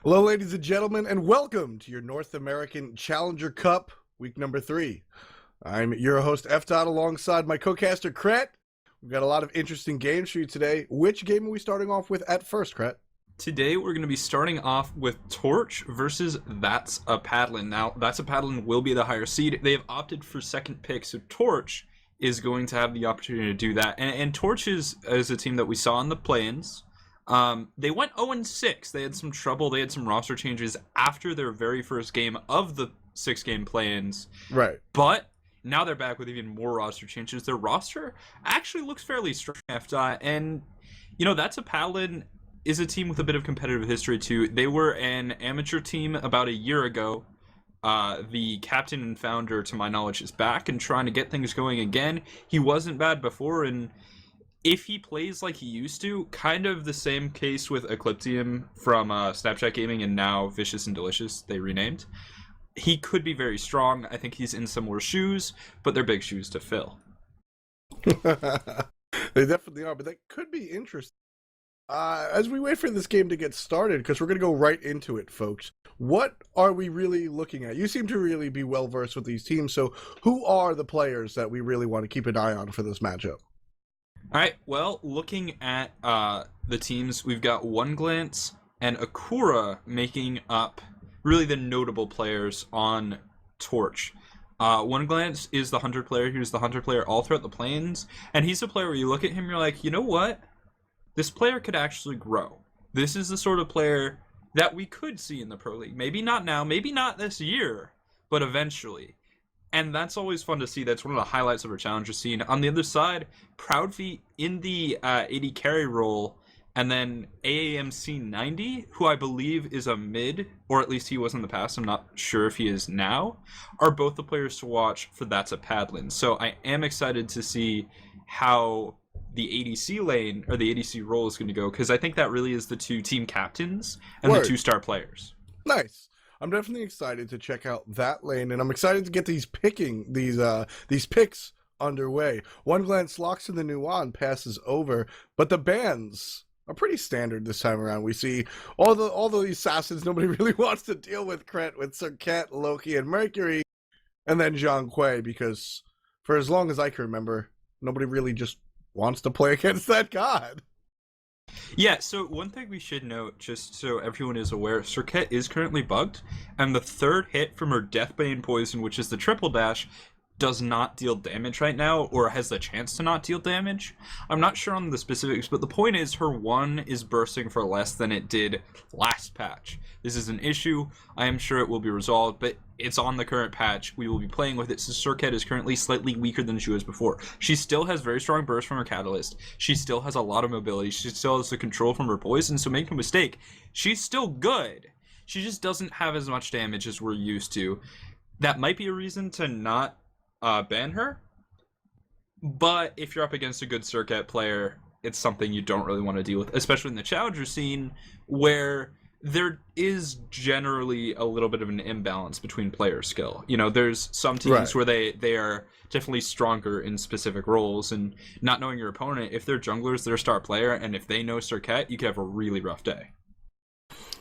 Hello, ladies and gentlemen, and welcome to your North American Challenger Cup, week number 3. I'm your host, F. Dot, alongside my co-caster, Kret. We've got a lot of interesting games for you today. Which game are we starting off with at first, Kret? Today, we're going to be starting off with Torch versus That's a Paddlin. Now, That's a Paddlin will be the higher seed. They have opted for second pick, so Torch is going to have the opportunity to do that. And Torch is a team that we saw in the play-ins. They went 0-6. They had some trouble. They had some roster changes after their very first game of the 6-game play-ins. Right. But now they're back with even more roster changes. Their roster actually looks fairly strong, FDOT. And, That's a Paddlin is a team with a bit of competitive history, too. They were an amateur team about a year ago. The captain and founder, to my knowledge, is back and trying to get things going again. He wasn't bad before, and if he plays like he used to, kind of the same case with Ecliptium from Snapchat Gaming and now Vicious and Delicious, they renamed. He could be very strong. I think he's in similar shoes, but they're big shoes to fill. They definitely are, but that could be interesting. As we wait for this game to get started, because we're going to go right into it, folks, what are we really looking at? You seem to really be well-versed with these teams, so who are the players that we really want to keep an eye on for this matchup? All right, well, looking at the teams, we've got One Glance and Akura making up really the notable players on Torch. One Glance is the Hunter player. He was the Hunter player all throughout the plains, and he's a player where you look at him, you're like, you know what? This player could actually grow. This is the sort of player that we could see in the Pro League. Maybe not now, maybe not this year, but eventually. And that's always fun to see. That's one of the highlights of our Challenger scene. On the other side, Proudfeet in the AD carry role, and then AAMC 90, who I believe is a mid, or at least he was in the past, I'm not sure if he is now, are both the players to watch for That's a Paddlin. So I am excited to see how the ADC lane, or the ADC role is going to go, because I think that really is the two team captains and the 2-star players. Nice. I'm definitely excited to check out that lane, and I'm excited to get these picks underway. One Glance locks in the Nuan, passes over, but the bans are pretty standard this time around. We see all the assassins nobody really wants to deal with, Kret, with Serket, Loki, and Mercury, and then Zhang Kui, because for as long as I can remember, nobody really just wants to play against that god. Yeah, so one thing we should note, just so everyone is aware, Serket is currently bugged, and the third hit from her Deathbane Poison, which is the triple dash, does not deal damage right now, or has the chance to not deal damage. I'm not sure on the specifics, but the point is her 1 is bursting for less than it did last patch. This is an issue. I am sure it will be resolved, but it's on the current patch. We will be playing with it, so Serket is currently slightly weaker than she was before. She still has very strong burst from her Catalyst. She still has a lot of mobility. She still has the control from her Poison, so make no mistake, she's still good. She just doesn't have as much damage as we're used to. That might be a reason to not ban her, but if you're up against a good Serket player, it's something you don't really want to deal with, especially in the Challenger scene, where there is generally a little bit of an imbalance between player skill. There's some teams where they are definitely stronger in specific roles, and not knowing your opponent, if they're junglers, they're a star player, and if they know Serket, you could have a really rough day.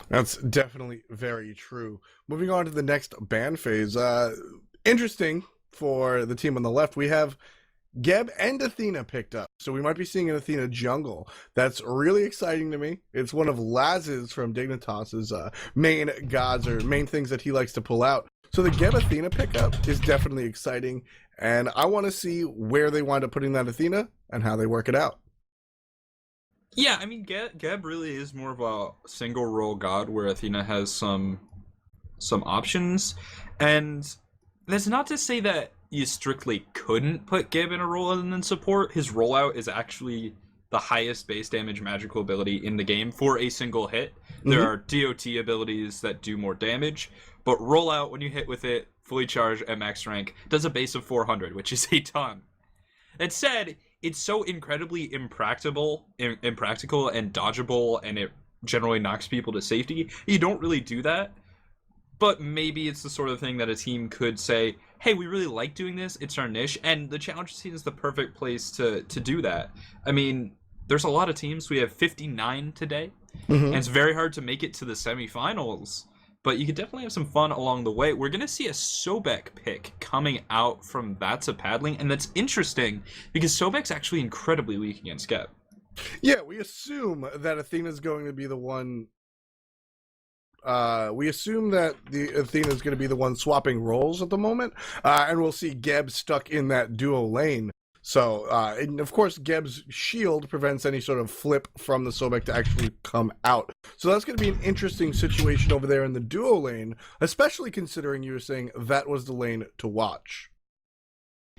That's definitely very true. Moving on to the next ban phase, interesting. For the team on the left, we have Geb and Athena picked up. So we might be seeing an Athena jungle. That's really exciting to me. It's one of Laz's from Dignitas's main gods or main things that he likes to pull out. So the Geb Athena pickup is definitely exciting. And I want to see where they wind up putting that Athena and how they work it out. Yeah, I mean, Geb really is more of a single role god where Athena has some options. And that's not to say that you strictly couldn't put Geb in a role other than support. His rollout is actually the highest base damage magical ability in the game for a single hit. There are DOT abilities that do more damage, but rollout, when you hit with it, fully charged at max rank, does a base of 400, which is a ton. That said, it's so incredibly impractical and dodgeable, and it generally knocks people to safety. You don't really do that. But maybe it's the sort of thing that a team could say, hey, we really like doing this, it's our niche, and the Challenger scene is the perfect place to do that. I mean, there's a lot of teams. We have 59 today. And it's very hard to make it to the semifinals, but you could definitely have some fun along the way. We're going to see a Sobek pick coming out from That's a Paddling, and that's interesting because Sobek's actually incredibly weak against Geb. Yeah, we assume that Athena's going to be the one. We assume that the Athena's going to be the one swapping roles at the moment, and we'll see Geb stuck in that duo lane. So, and of course, Geb's shield prevents any sort of flip from the Sobek to actually come out. So that's going to be an interesting situation over there in the duo lane, especially considering you were saying that was the lane to watch.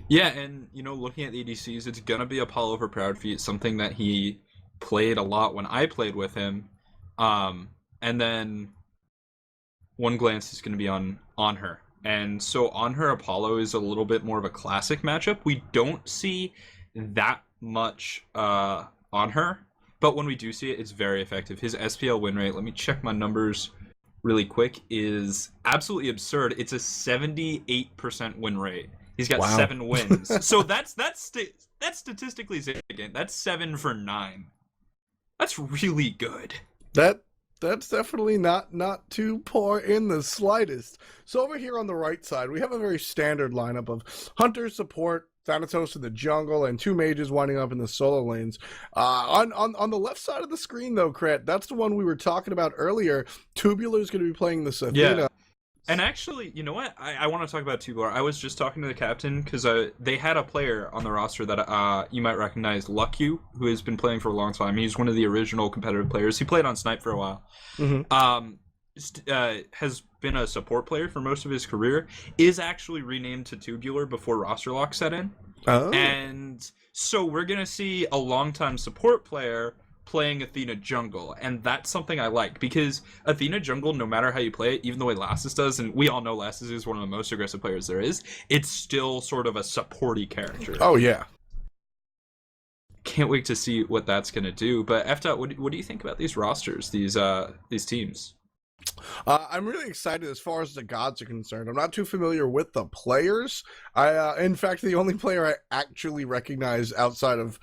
Yeah, and, you know, looking at the ADCs, it's going to be Apollo over Proudfeet, something that he played a lot when I played with him. And then One Glance is going to be on her. And so on her, Apollo is a little bit more of a classic matchup. We don't see that much on her, but when we do see it, it's very effective. His SPL win rate, let me check my numbers really quick, is absolutely absurd. It's a 78% win rate. He's got 7 wins. So that's statistically significant. That's 7 for 9. That's really good. That's definitely not too poor in the slightest. So over here on the right side, we have a very standard lineup of Hunter, support, Thanatos in the jungle, and 2 mages winding up in the solo lanes. On the left side of the screen, though, Kret, that's the one we were talking about earlier. Tubular's going to be playing this Athena. Yeah. And actually, you know what? I want to talk about Tubular. I was just talking to the captain because they had a player on the roster that you might recognize, Luckyu, who has been playing for a long time. He's one of the original competitive players. He played on Smite for a while. Has been a support player for most of his career. Is actually renamed to Tubular before roster lock set in. Oh. And so we're going to see a longtime support player playing Athena jungle, and that's something I like, because Athena jungle, no matter how you play it, even the way Lassus does, and we all know Lassus is one of the most aggressive players there is, it's still sort of a supporty character. Oh yeah. Can't wait to see what that's going to do. But FDOT, what do you think about these rosters, these teams? I'm really excited as far as the gods are concerned. I'm not too familiar with the players. In fact, the only player I actually recognize outside of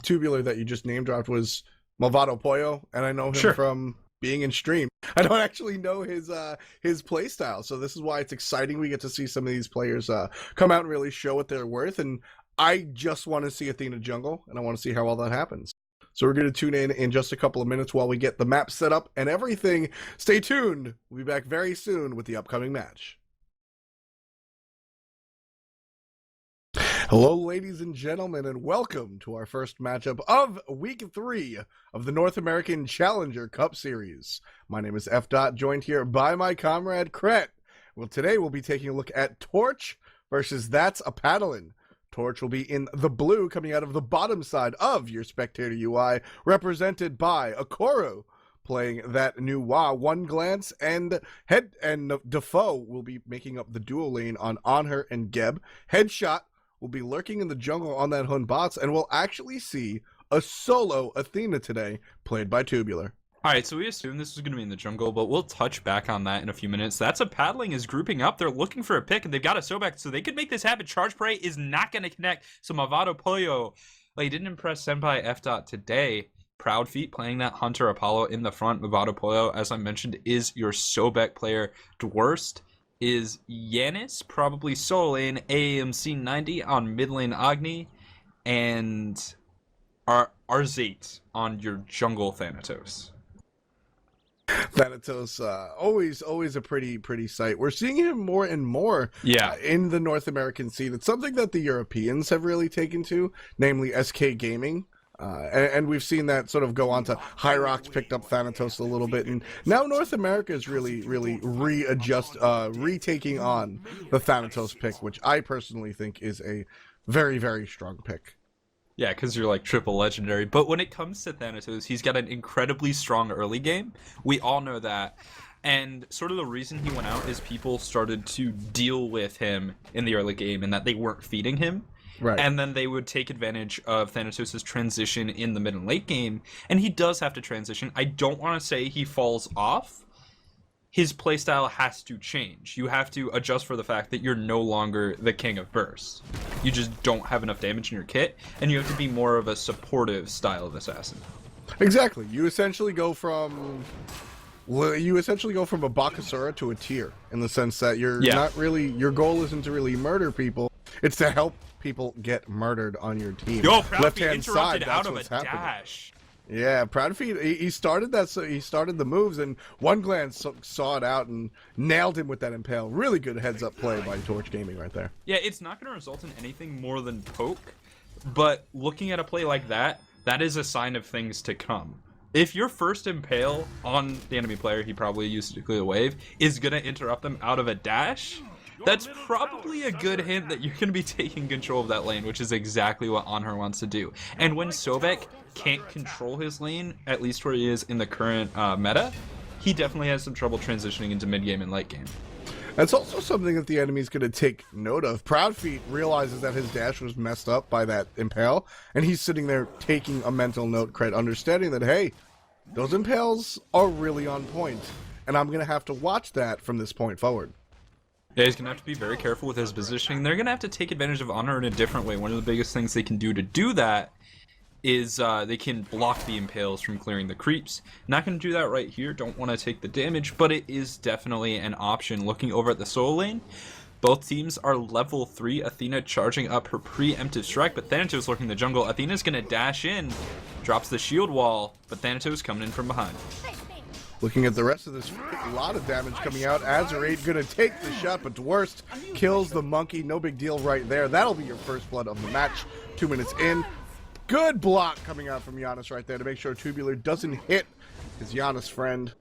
Tubular that you just name dropped was Malvado Pollo, and I know him from being in stream. I don't actually know his play style, so this is why it's exciting. We get to see some of these players come out and really show what they're worth, and I just want to see Athena jungle, and I want to see how all that happens. So we're going to tune in just a couple of minutes while we get the map set up and everything. Stay tuned. We'll be back very soon with the upcoming match. Hello, ladies and gentlemen, and welcome to our first matchup of Week 3 of the North American Challenger Cup Series. My name is FDOT, joined here by my comrade Kret. Well, today we'll be taking a look at Torch versus That's a Paddlin. Torch will be in the blue, coming out of the bottom side of your spectator UI, represented by Okoro, playing that new One Glance, and Defoe will be making up the duo lane on her and Geb. Headshot will be lurking in the jungle on that Hun bots, and we'll actually see a solo Athena today, played by Tubular. Alright, so we assume this is going to be in the jungle, but we'll touch back on that in a few minutes. That's a Paddling is grouping up. They're looking for a pick, and they've got a Sobek, so they could make this happen. Charge Prey is not going to connect. So Malvado Pollo, he didn't impress Senpai F. today. Proudfeet playing that Hunter Apollo in the front. Malvado Pollo, as I mentioned, is your Sobek player. Dworst is Yanis, probably solo lane AMC 90 on mid lane Agni, and Arzate on your jungle Thanatos. Thanatos, always a pretty sight. We're seeing him more and more in the North American scene. It's something that the Europeans have really taken to, namely SK Gaming. And we've seen that sort of go on to hi-rez picked up Thanatos a little bit, and now North America is really retaking on the Thanatos pick, which I personally think is a very strong pick. Yeah, because you're like triple legendary. But when it comes to Thanatos, he's got an incredibly strong early game. We all know that. And sort of the reason he went out is people started to deal with him in the early game and that they weren't feeding him. Right. And then they would take advantage of Thanatos' transition in the mid and late game. And he does have to transition. I don't want to say he falls off. His playstyle has to change. You have to adjust for the fact that you're no longer the king of bursts. You just don't have enough damage in your kit, and you have to be more of a supportive style of assassin. Exactly. You essentially go from a Bakasura to a tier, in the sense that you're not really, your goal isn't to really murder people, it's to help people get murdered on your team. Yo, Proudfeet Left-hand side, interrupted that's out of what's a happening. dash. Yeah, Proudfeet, he started that, so he started the moves, and one glance saw it out and nailed him with that impale. Really good heads-up play by Torch Gaming right there. Yeah, it's not going to result in anything more than poke, but looking at a play like that, that is a sign of things to come. If your first impale on the enemy player, he probably used to clear the wave, is going to interrupt them out of a dash, that's probably a good hint that you're going to be taking control of that lane, which is exactly what Anhur wants to do. And when Sobek can't control his lane, at least where he is in the current meta, he definitely has some trouble transitioning into mid-game and late game. That's also something that the enemy's going to take note of. Proudfeet realizes that his dash was messed up by that impale, and he's sitting there taking a mental note, understanding that, hey, those impales are really on point, and I'm going to have to watch that from this point forward. Yeah, he's going to have to be very careful with his positioning. They're going to have to take advantage of Anhur in a different way. One of the biggest things they can do that is they can block the impales from clearing the creeps. Not going to do that right here. Don't want to take the damage, but it is definitely an option. Looking over at the solo lane, both teams are level 3. Athena charging up her preemptive strike, but Thanatos lurking in the jungle. Athena's going to dash in, drops the shield wall, but Thanatos coming in from behind. Looking at the rest of this, a lot of damage coming out. Azerade gonna take the shot, but Dworst kills the monkey. No big deal right there. That'll be your first blood of the match. 2 minutes in. Good block coming out from Giannis right there to make sure Tubular doesn't hit his Giannis friend.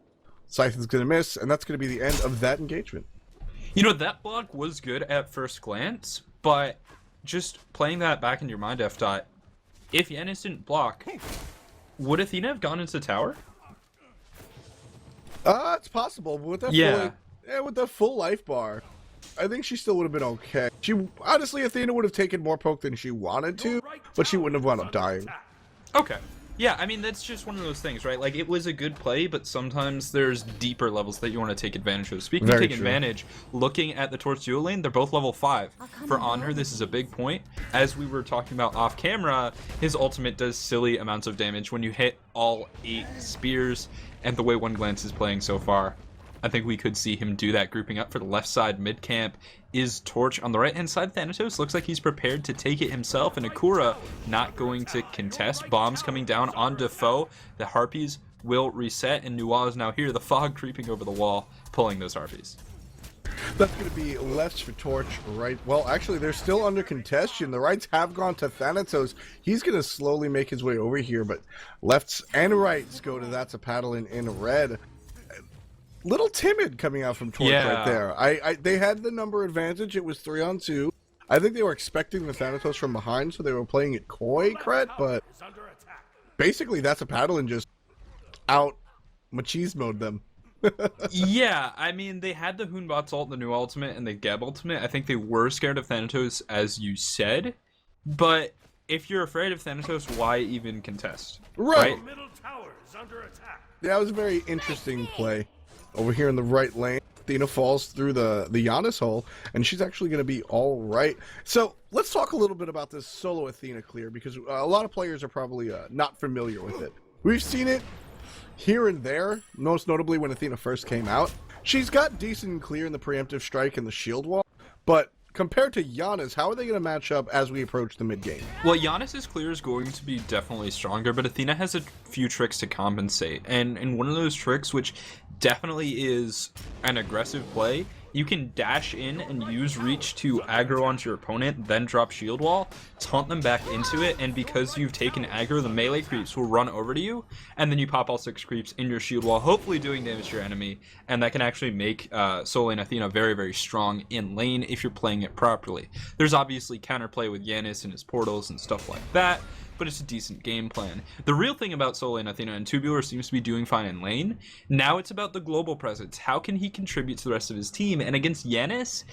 Scythen's gonna miss, and that's gonna be the end of that engagement. You know, that block was good at first glance, but just playing that back in your mind, F-Dot, if Giannis didn't block, would Athena have gone into tower? It's possible, but with that with the full life bar, I think she still would have been okay. Honestly, Athena would have taken more poke than she wanted to, but she wouldn't have wound up dying. Okay. Yeah, I mean, that's just one of those things, right? Like, it was a good play, but sometimes there's deeper levels that you want to take advantage of. Speaking of taking advantage, looking at the Torch duo lane, they're both level 5. For Anhur, this is a big point. As we were talking about off camera, his ultimate does silly amounts of damage when you hit all 8 spears, and the way One Glance is playing so far, I think we could see him do that. Grouping up for the left side mid camp is Torch. On the right hand side, Thanatos looks like he's prepared to take it himself, and Akura not going to contest. Bombs coming down on Defoe. The Harpies will reset, and Nuwa is now here. The fog creeping over the wall, pulling those Harpies. That's going to be left for Torch, right? Well, actually, they're still under contention. The rights have gone to Thanatos. He's going to slowly make his way over here, but lefts and rights go to That's a Paddlin in red. Little timid coming out from Torch right there. They had the number advantage. It was 3-on-2. I think they were expecting the Thanatos from behind, so they were playing it coy, but basically That's a Paddlin just out machismo'd them. Yeah, I mean, they had the Hoonbot's ult, the new ultimate, and the Geb ultimate. I think they were scared of Thanatos, as you said. But if you're afraid of Thanatos, why even contest? Right? That was a very interesting play. Over here in the right lane, Athena falls through the Giannis hole, and she's actually going to be all right. So let's talk a little bit about this solo Athena clear, because a lot of players are probably not familiar with it. We've seen it here and there, most notably when Athena first came out. She's got decent clear in the preemptive strike and the shield wall, but compared to Giannis, how are they going to match up as we approach the mid game? Well, Giannis's clear is going to be definitely stronger, but Athena has a few tricks to compensate. And one of those tricks, which definitely is an aggressive play, you can dash in and use reach to aggro onto your opponent, then drop shield wall, taunt them back into it, and because you've taken aggro, the melee creeps will run over to you, and then you pop all 6 creeps in your shield wall, hopefully doing damage to your enemy, and that can actually make solo lane Athena very, very strong in lane if you're playing it properly. There's obviously counterplay with Giannis and his portals and stuff like that, but it's a decent game plan. The real thing about solo lane Athena, and Tubular seems to be doing fine in lane, now it's about the global presence. How can he contribute to the rest of his team? And against Giannis,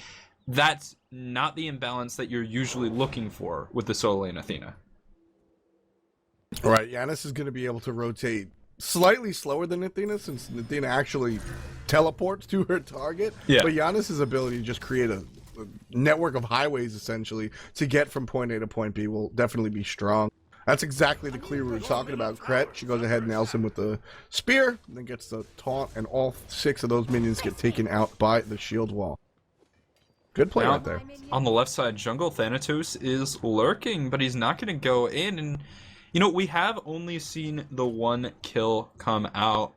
that's not the imbalance that you're usually looking for with the solo lane Athena. All right, Giannis is going to be able to rotate slightly slower than Athena, since Athena actually teleports to her target. Yeah. But Giannis's ability to just create a network of highways, essentially, to get from point A to point B will definitely be strong. That's exactly the clear we were talking about. Kret, she goes ahead and nails him with the spear, then gets the taunt, and all 6 of those minions get taken out by the shield wall. Good play Now, right there. On the left side, jungle Thanatos is lurking, but he's not going to go in. And, you know, we have only seen the 1 kill come out.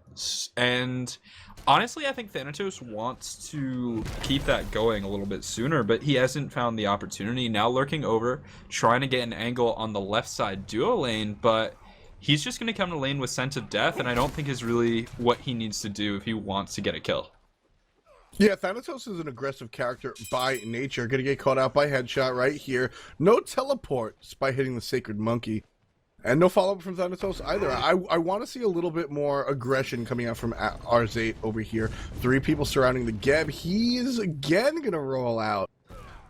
And honestly, I think Thanatos wants to keep that going a little bit sooner, but he hasn't found the opportunity. Now lurking over, trying to get an angle on the left side duo lane, but he's just going to come to lane with Scent of Death, and I don't think is really what he needs to do if he wants to get a kill. Yeah, Thanatos is an aggressive character by nature. Gonna get caught out by headshot right here. No teleports by hitting the Sacred Monkey. And no follow-up from Thanatos either. I want to see a little bit more aggression coming out from Arzate over here. 3 people surrounding the Geb. He is again going to roll out.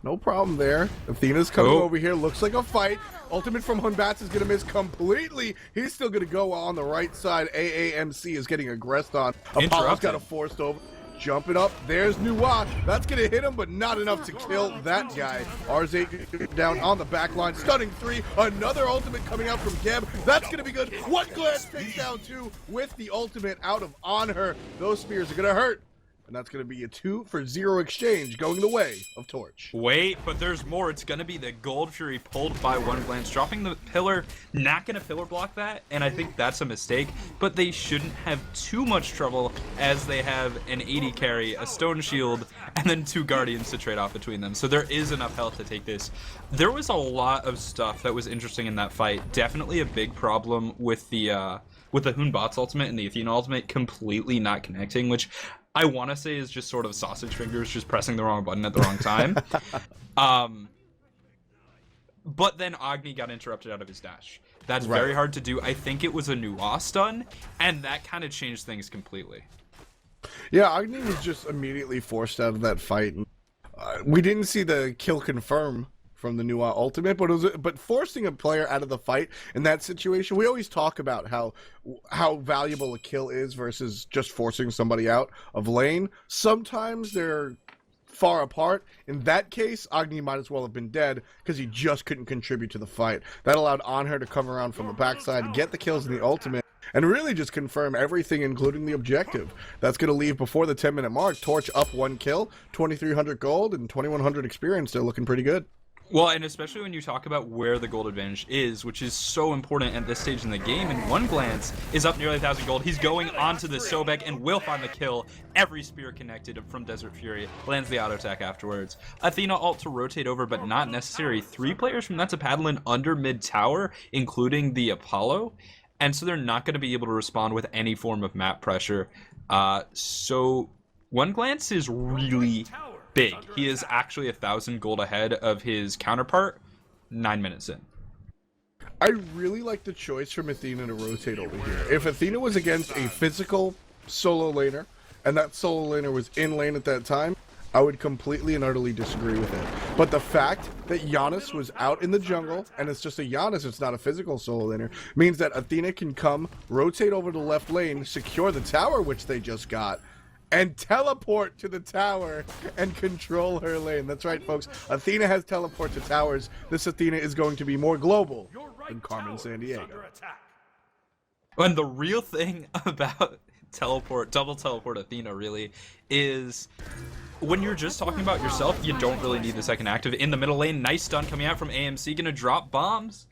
No problem there. Athena's coming over here. Looks like a fight. Ultimate from Hunbats is going to miss completely. He's still going to go on the right side. AAMC is getting aggressed on. Apollo's got a forced over. Jumping up, there's Nuwa. That's gonna hit him, but not enough to kill that guy. Arzate down on the back line, stunning 3. Another ultimate coming out from Geb. That's gonna be good. One glance takes down 2 with the ultimate out of on her. Those spears are gonna hurt. And that's going to be a 2-for-0 exchange going the way of Torch. Wait, but there's more. It's going to be the Gold Fury pulled by One Glance, dropping the pillar, not going to pillar block that, and I think that's a mistake, but they shouldn't have too much trouble as they have an 80 carry, a Stone Shield, and then 2 Guardians to trade off between them. So there is enough health to take this. There was a lot of stuff that was interesting in that fight. Definitely a big problem with the Hunbats ultimate and the Athena ultimate completely not connecting, which I want to say is just sort of sausage fingers, just pressing the wrong button at the wrong time. But then Agni got interrupted out of his dash. That's very hard to do. I think it was a Nuwa stun, and that kind of changed things completely. Yeah, Agni was just immediately forced out of that fight. We didn't see the kill confirm from the Nuwa ultimate, but forcing a player out of the fight in that situation, we always talk about how valuable a kill is versus just forcing somebody out of lane. Sometimes they're far apart. In that case, Agni might as well have been dead because he just couldn't contribute to the fight. That allowed Anher to come around from the backside, get the kills in the ultimate, and really just confirm everything, including the objective. That's going to leave before the 10-minute mark. Torch up 1 kill, 2,300 gold, and 2,100 experience. They're looking pretty good. Well, and especially when you talk about where the gold advantage is, which is so important at this stage in the game, and One Glance is up nearly 1,000 gold. He's going onto the Sobek and will find the kill. Every spear connected from Desert Fury, lands the auto attack afterwards. Athena ult to rotate over, but not necessary. 3 players from that's a Paddlin under mid tower, including the Apollo, and so they're not going to be able to respond with any form of map pressure. So One Glance is really big. He is actually 1,000 gold ahead of his counterpart 9 minutes in. I really like the choice from Athena to rotate over here. If Athena was against a physical solo laner, and that solo laner was in lane at that time, I would completely and utterly disagree with it. But the fact that Giannis was out in the jungle, and it's just a Giannis, it's not a physical solo laner, means that Athena can come, rotate over to the left lane, secure the tower, which they just got, and teleport to the tower and control her lane. That's right, folks. Athena has teleport to towers. This Athena is going to be more global than Carmen Sandiego. And the real thing about double teleport Athena really is when you're just talking about yourself, you don't really need the second active. In the middle lane, nice stun coming out from AMC, gonna drop bombs.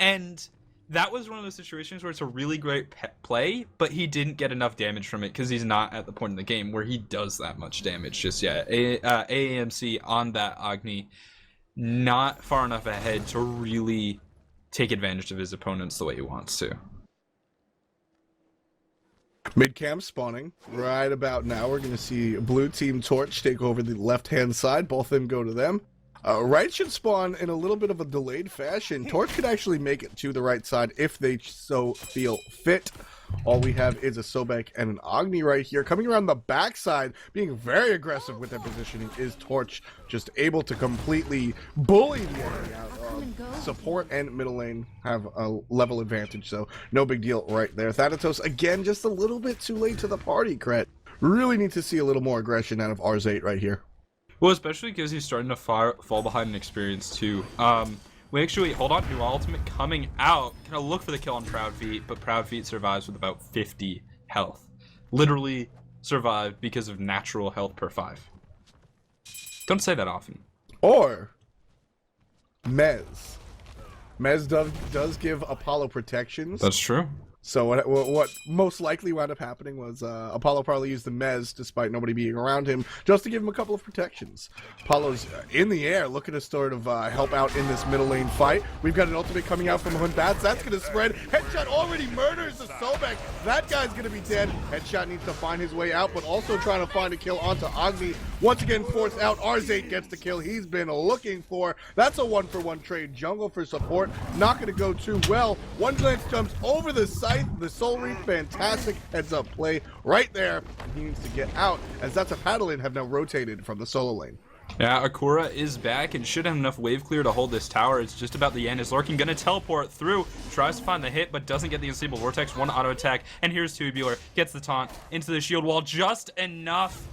And that was one of those situations where it's a really great play, but he didn't get enough damage from it because he's not at the point in the game where he does that much damage just yet. AAMC on that Agni, not far enough ahead to really take advantage of his opponents the way he wants to. Mid-camp spawning right about now. We're going to see blue team Torch take over the left-hand side. Both of them go to them. Right should spawn in a little bit of a delayed fashion. Torch could actually make it to the right side if they so feel fit. All we have is a Sobek and an Agni right here. Coming around the backside, being very aggressive with their positioning, is Torch, just able to completely bully the enemy out. Support and middle lane have a level advantage, so no big deal right there. Thanatos, again, just a little bit too late to the party, Kret. Really need to see a little more aggression out of Arzate right here. Well, especially because he's starting to fall behind in experience too. We actually, hold on, new ultimate coming out. Gonna look for the kill on Proud Feet, but Proud Feet survives with about 50 health. Literally survived because of natural health per 5. Don't say that often. Or Mez. Mez does give Apollo protections. That's true. So what most likely wound up happening was Apollo probably used the Mez, despite nobody being around him, just to give him a couple of protections. Apollo's in the air, looking to sort of help out in this middle lane fight. We've got an ultimate coming out from Hunbats. That's going to spread. Headshot already murders the Sobek. That guy's going to be dead. Headshot needs to find his way out, but also trying to find a kill onto Agni. Once again, forced out. RZ gets the kill he's been looking for. That's a 1-for-1 trade. Jungle for support. Not going to go too well. One glance jumps over the side. The Soul Reap, fantastic heads-up play right there. He needs to get out, as that's a Paddlin have now rotated from the solo lane. Yeah, Akura is back and should have enough wave clear to hold this tower. It's just about the end. Is Lurking gonna teleport through, tries to find the hit, but doesn't get the unstable vortex. One auto attack, and here's Tubular, gets the taunt into the shield wall, just enough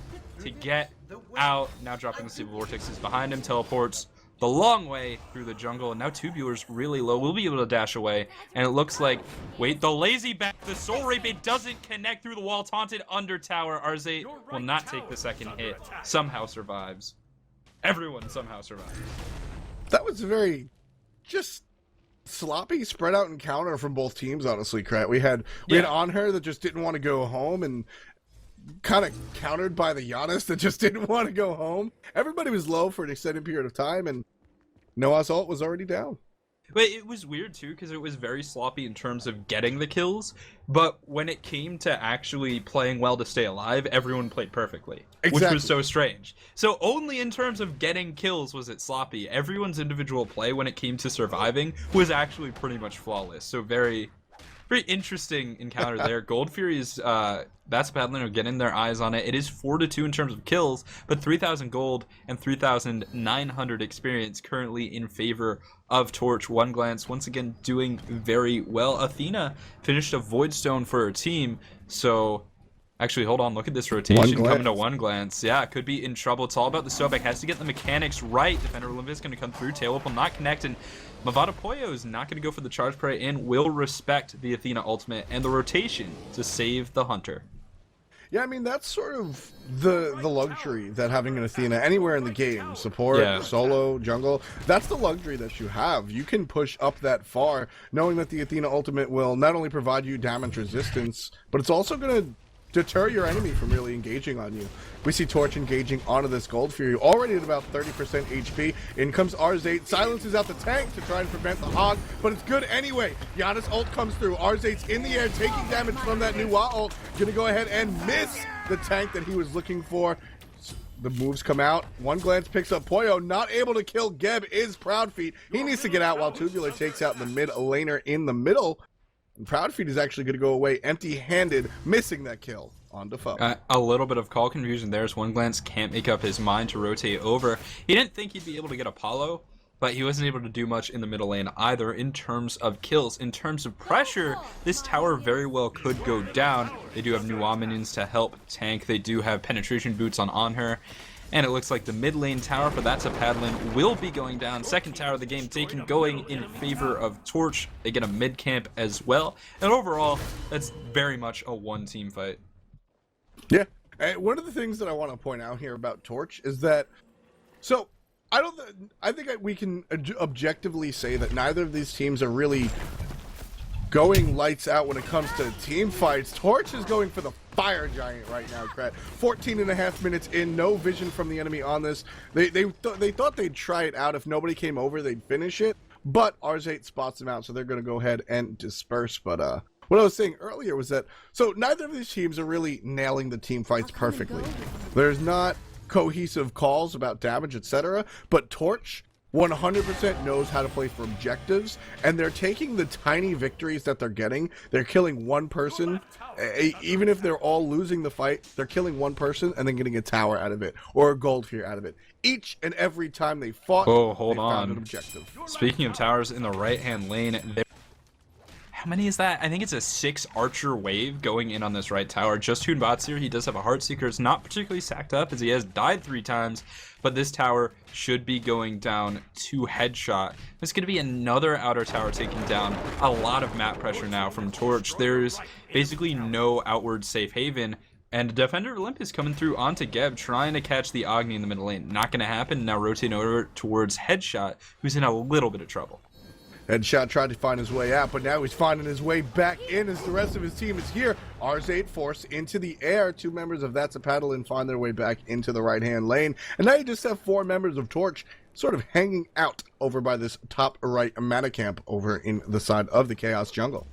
to get out. Now dropping the unstable vortex is behind him, teleports the long way through the jungle, and now Tubular's really low. We'll be able to dash away, and it looks like, wait, the lazy back, the Soul Rape, it doesn't connect through the wall, taunted under tower. Arzate will not take the second hit, somehow survives. Everyone somehow survives. That was a very just sloppy spread out encounter from both teams, honestly, Krat. We had On Her that just didn't want to go home, and kind of countered by the Giannis that just didn't want to go home. Everybody was low for an extended period of time, and Noah's ult was already down. But it was weird too, because it was very sloppy in terms of getting the kills, but when it came to actually playing well to stay alive, everyone played perfectly. Exactly. Which was so strange. So only in terms of getting kills was it sloppy. Everyone's individual play when it came to surviving was actually pretty much flawless. So very interesting encounter there. Gold Fury's that's Paddlin are getting their eyes on it. It is 4-2 in terms of kills, but 3,000 gold and 3,900 experience currently in favor of Torch. One glance once again doing very well. Athena finished a Void Stone for her team, so actually, hold on, look at this rotation coming to one glance. Yeah, could be in trouble. It's all about the Sobek. Has to get the mechanics right. Defender Olympus going to come through. Tail Whip will not connect, and Mavada Poyo is not going to go for the charge prey and will respect the Athena ultimate and the rotation to save the Hunter. Yeah, I mean, that's sort of the luxury that having an Athena anywhere in the game, support, solo, jungle, that's the luxury that you have. You can push up that far, knowing that the Athena ultimate will not only provide you damage resistance, but it's also going to deter your enemy from really engaging on you. We see Torch engaging onto this Gold Fury, already at about 30% HP. In comes Arzate, silences out the tank to try and prevent the hog, but it's good anyway. Giannis ult comes through. Arzate's in the air, taking damage from that new Wa ult. Gonna go ahead and miss the tank that he was looking for. The moves come out. One glance picks up Poyo. Not able to kill Geb is Proud Feet. He needs to get out while Tubular takes out the mid laner in the middle. And Proud Feet is actually going to go away empty-handed, missing that kill on Defoe. A little bit of call confusion there as One Glance can't make up his mind to rotate over. He didn't think he'd be able to get Apollo, but he wasn't able to do much in the middle lane either in terms of kills. In terms of pressure, this tower very well could go down. They do have new minions to help tank. They do have penetration boots on her. And it looks like the mid lane tower for That's a Paddlin will be going down. Second tower of the game taken, going in favor of Torch. They get a mid camp as well. And overall, that's very much a one-team fight. Yeah. And one of the things that I want to point out here about Torch is that, so I think we can objectively say that neither of these teams are really going lights out when it comes to team fights. Torch is going for the fire giant right now, Krat. 14.5 minutes in, no vision from the enemy on this. They thought they'd try it out. If nobody came over, they'd finish it. But Arzate spots them out, so they're going to go ahead and disperse. But what I was saying earlier was that, so neither of these teams are really nailing the team fights perfectly. There's not cohesive calls about damage, etc. But Torch 100% knows how to play for objectives, and they're taking the tiny victories that they're getting. They're killing one person, even if they're all losing the fight, they're killing one person and then getting a tower out of it, or a gold fear out of it. Each and every time they fought, hold they on. found an objective. Speaking of towers in the right-hand lane, how many is that? I think it's a 6 archer wave going in on this right tower. Just Hoonbot's here. He does have a Heartseeker. It's not particularly stacked up as he has died 3 times, but this tower should be going down to headshot. There's going to be another outer tower taken down. A lot of map pressure now from Torch. There's basically no outward safe haven. And Defender Olympus coming through onto Geb, trying to catch the Agni in the middle lane. Not going to happen. Now rotating over towards Headshot, who's in a little bit of trouble. Headshot tried to find his way out, but now he's finding his way back in as the rest of his team is here. Rs8 forced into the air. 2 members of That's a Paddlin find their way back into the right-hand lane. And now you just have 4 members of Torch sort of hanging out over by this top right mana camp over in the side of the Chaos Jungle.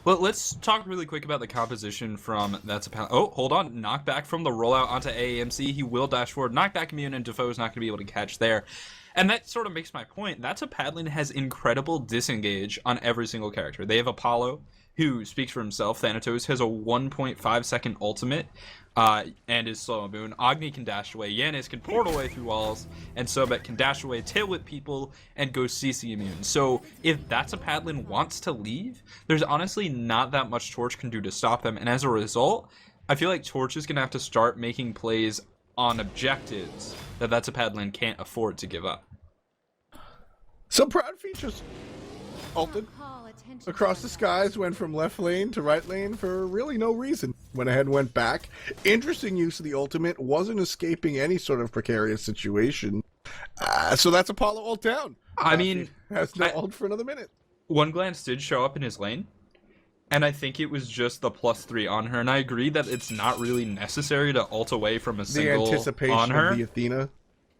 Well, let's talk really quick about the composition from That's a Paddlin. Oh, hold on. Knockback from the rollout onto AAMC. He will dash forward. Knockback immune, and Defoe's not going to be able to catch there. And that sort of makes my point. That's a Paddlin has incredible disengage on every single character. They have Apollo, who speaks for himself. Thanatos has a 1.5 second ultimate and is slow and boon. Agni can dash away. Yanis can portal away through walls. And Sobek can dash away, tail whip people, and go CC immune. So if That's a Paddlin wants to leave, there's honestly not that much Torch can do to stop them. And as a result, I feel like Torch is going to have to start making plays on objectives that That's a Paddlin can't afford to give up. So Proud Features ulted across the skies, went from left lane to right lane for really no reason. Went ahead and went back. Interesting use of the ultimate, wasn't escaping any sort of precarious situation. So that's Apollo ult down. I mean, has no ult for another minute. One glance did show up in his lane, and I think it was just the +3 on her. And I agree that it's not really necessary to ult away from a single the anticipation on her. Of the Athena.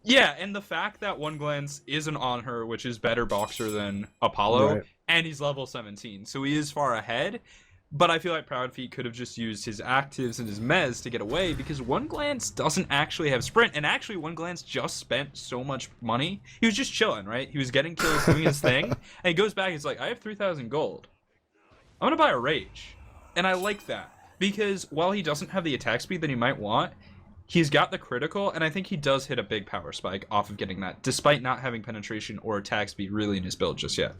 Yeah, and the fact that One Glance isn't on her, which is better boxer than Apollo, right. And he's level 17, so he is far ahead. But I feel like Proudfeet could have just used his actives and his mez to get away, because One Glance doesn't actually have sprint, and actually One Glance just spent so much money. He was just chilling, right? He was getting kills, doing his thing, and he goes back, he's like, I have 3,000 gold. I'm gonna buy a Rage. And I like that, because while he doesn't have the attack speed that he might want, he's got the critical, and I think he does hit a big power spike off of getting that, despite not having penetration or attack speed really in his build just yet.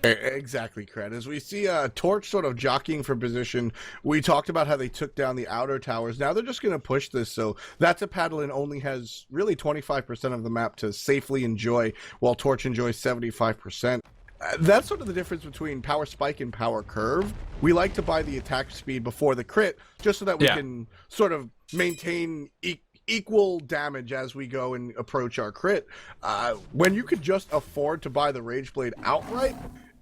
Exactly, Cred. As we see Torch sort of jockeying for position, we talked about how they took down the outer towers. Now they're just going to push this, so That's a Paddlin only has really 25% of the map to safely enjoy, while Torch enjoys 75%. That's sort of the difference between power spike and power curve. We like to buy the attack speed before the crit, just so that we can sort of maintain equal damage as we go and approach our crit. When you could just afford to buy the Rage Blade outright,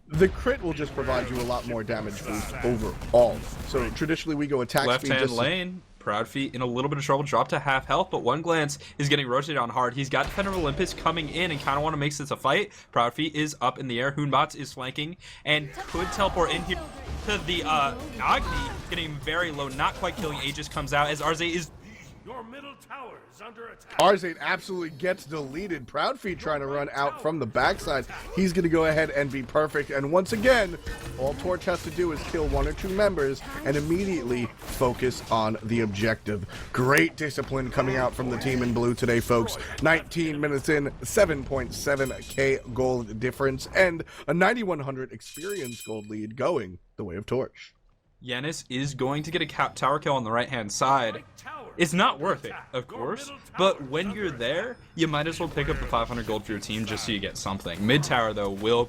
the crit will just provide you a lot more damage boost overall. So traditionally we go attack speed. Left-hand lane. Proudfeet in a little bit of trouble, dropped to half health, but One Glance is getting rotated on hard. He's got Defender of Olympus coming in and kind of want to make this a fight. Proudfeet is up in the air. Hoonbots is flanking and could teleport in here to the Agni, getting very low, not quite killing. Aegis comes out as Arze is... Your middle tower is under attack. Rs8 absolutely gets deleted. Proudfeet trying to run out from the backside. He's going to go ahead and be perfect. And once again, all Torch has to do is kill 1 or 2 members and immediately focus on the objective. Great discipline coming out from the team in blue today, folks. 19 minutes in, 7.7k gold difference, and a 9,100 experience gold lead going the way of Torch. Yanis is going to get a tower kill on the right-hand side. It's not worth it, of course, but when you're there, you might as well pick up the 500 gold for your team just so you get something. Mid-tower, though, will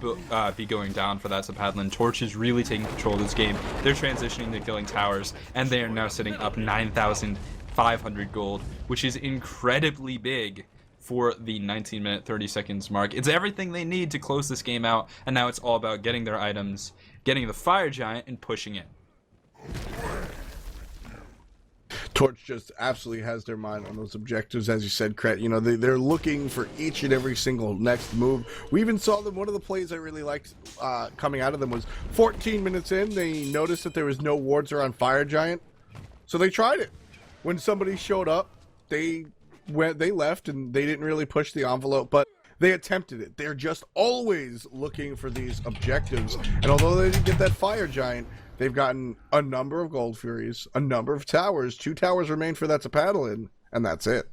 be going down for That's a Paddlin. Torch is really taking control of this game. They're transitioning to killing towers, and they are now sitting up 9,500 gold, which is incredibly big for the 19-minute, 30 seconds mark. It's everything they need to close this game out, and now it's all about getting their items, getting the Fire Giant, and pushing it. Torch just absolutely has their mind on those objectives, as you said, Cret. You know, they're looking for each and every single next move. We even saw them. One of the plays I really liked coming out of them was 14 minutes in, they noticed that there was no wards around Fire Giant, so they tried it. When somebody showed up, they left, and they didn't really push the envelope, but they attempted it. They're just always looking for these objectives, and although they didn't get that Fire Giant, they've gotten a number of Gold Furies, a number of towers. 2 towers remain for That's a Paddlin, and that's it.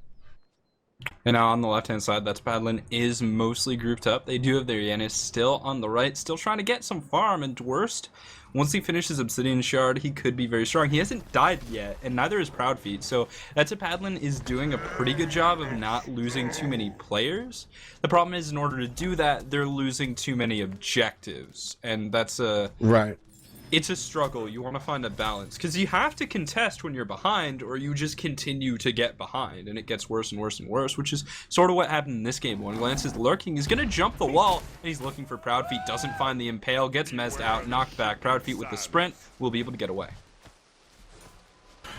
And now on the left-hand side, that's Paddlin is mostly grouped up. They do have their Yanis still on the right, still trying to get some farm, and Dwurst, once he finishes Obsidian Shard, he could be very strong. He hasn't died yet, and neither is Proudfeet, so that's a Paddlin is doing a pretty good job of not losing too many players. The problem is, in order to do that, they're losing too many objectives, and that's a... Right. It's a struggle. You want to find a balance because you have to contest when you're behind, or you just continue to get behind, and it gets worse and worse and worse, which is sort of what happened in this game. One Glance is lurking. He's going to jump the wall, and he's looking for Proudfeet. Doesn't find the impale. Gets mezzed out. Knocked back. Proudfeet with the sprint will be able to get away.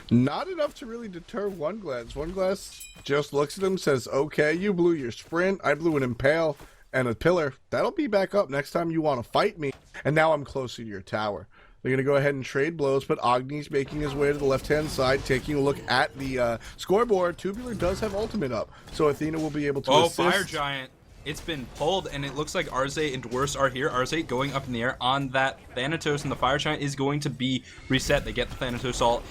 Not enough to really deter One Glance. One Glance just looks at him, says, okay, you blew your sprint. I blew an impale and a pillar. That'll be back up next time you want to fight me. And now I'm closer to your tower. They're going to go ahead and trade blows, but Agni's making his way to the left-hand side, taking a look at the scoreboard. Tubular does have ultimate up, so Athena will be able to assist. Fire Giant. It's been pulled, and it looks like Arze and Dwurst are here. Arze going up in the air on that Thanatos, and the Fire Giant is going to be reset. They get the Thanatos ult.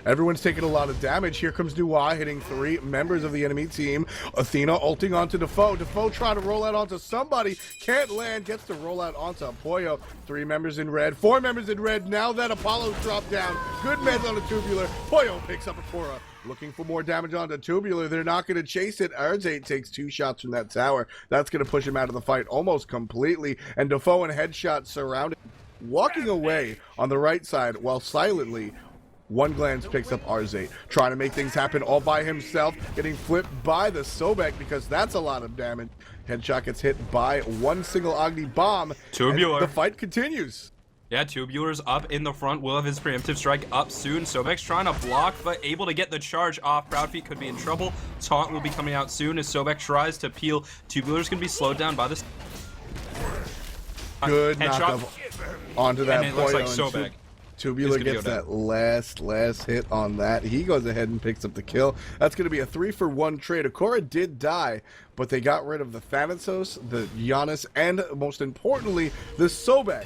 Everyone's taking a lot of damage. Here comes Dua hitting 3 members of the enemy team. Athena ulting onto Defoe. Defoe trying to roll out onto somebody. Can't land. Gets to roll out onto Poyo. 3 members in red. 4 members in red. Now that Apollo's dropped down. Good meds on a Tubular. Poyo picks up a Cora. Looking for more damage onto Tubular. They're not going to chase it. Arzate takes 2 shots from that tower. That's going to push him out of the fight almost completely. And Defoe and Headshot surrounded. Walking away on the right side while silently One Glance picks up Arzate, trying to make things happen all by himself, getting flipped by the Sobek because that's a lot of damage. Headshot gets hit by one single Agni bomb. Tubular. The fight continues. Yeah, Tubular's up in the front, will have his preemptive strike up soon. Sobek's trying to block, but able to get the charge off. Proudfeet could be in trouble. Taunt will be coming out soon as Sobek tries to peel. Tubular's going to be slowed down by this. Good knock onto that and it looks like Poyo, Sobek. Tubular gets that last hit on that. He goes ahead and picks up the kill. That's going to be a 3-for-1 trade. Akora did die, but they got rid of the Thanatos, the Giannis, and most importantly, the Sobek.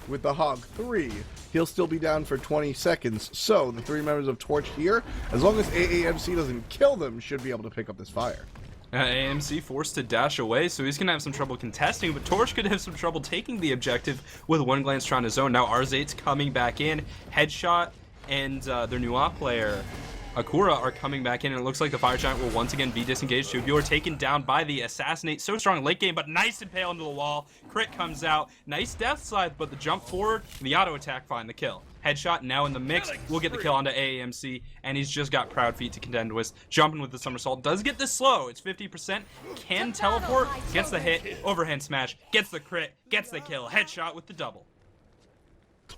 With the Hog 3, he'll still be down for 20 seconds. So the 3 members of Torch here, as long as AAMC doesn't kill them, should be able to pick up this fire. AMC forced to dash away, so he's going to have some trouble contesting, but Torch could have some trouble taking the objective with One Glance trying to zone. Now Arzate's coming back in. Headshot and their new op player, Akura, are coming back in, and it looks like the Fire Giant will once again be disengaged. Tubular taken down by the Assassinate. So strong late game, but nice impale into the wall. Crit comes out. Nice death scythe, but the jump forward, the auto attack, find the kill. Headshot now in the mix. We'll get the kill onto AAMC, and he's just got Proudfeet to contend with. Jumping with the somersault. Does get this slow. It's 50%. Can teleport. Gets the hit. Overhand smash. Gets the crit. Gets the kill. Headshot with the double.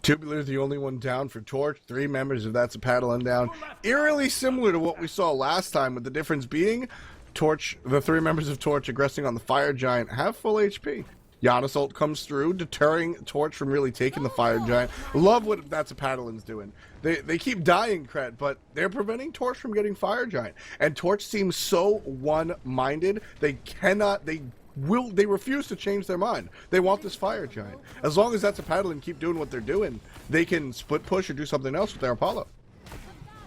Tubular's the only one down for Torch. 3 members of That's a Paddlin down. Eerily similar to what we saw last time, with the difference being Torch, the 3 members of Torch aggressing on the Fire Giant have full HP. Giannis ult comes through, deterring Torch from really taking the Fire Giant. Love what That's a Paddlin's doing. They keep dying, Cret, but they're preventing Torch from getting Fire Giant. And Torch seems so one-minded, they refuse to change their mind. They want this Fire Giant. As long as That's a Paddlin keep doing what they're doing, they can split push or do something else with their Apollo.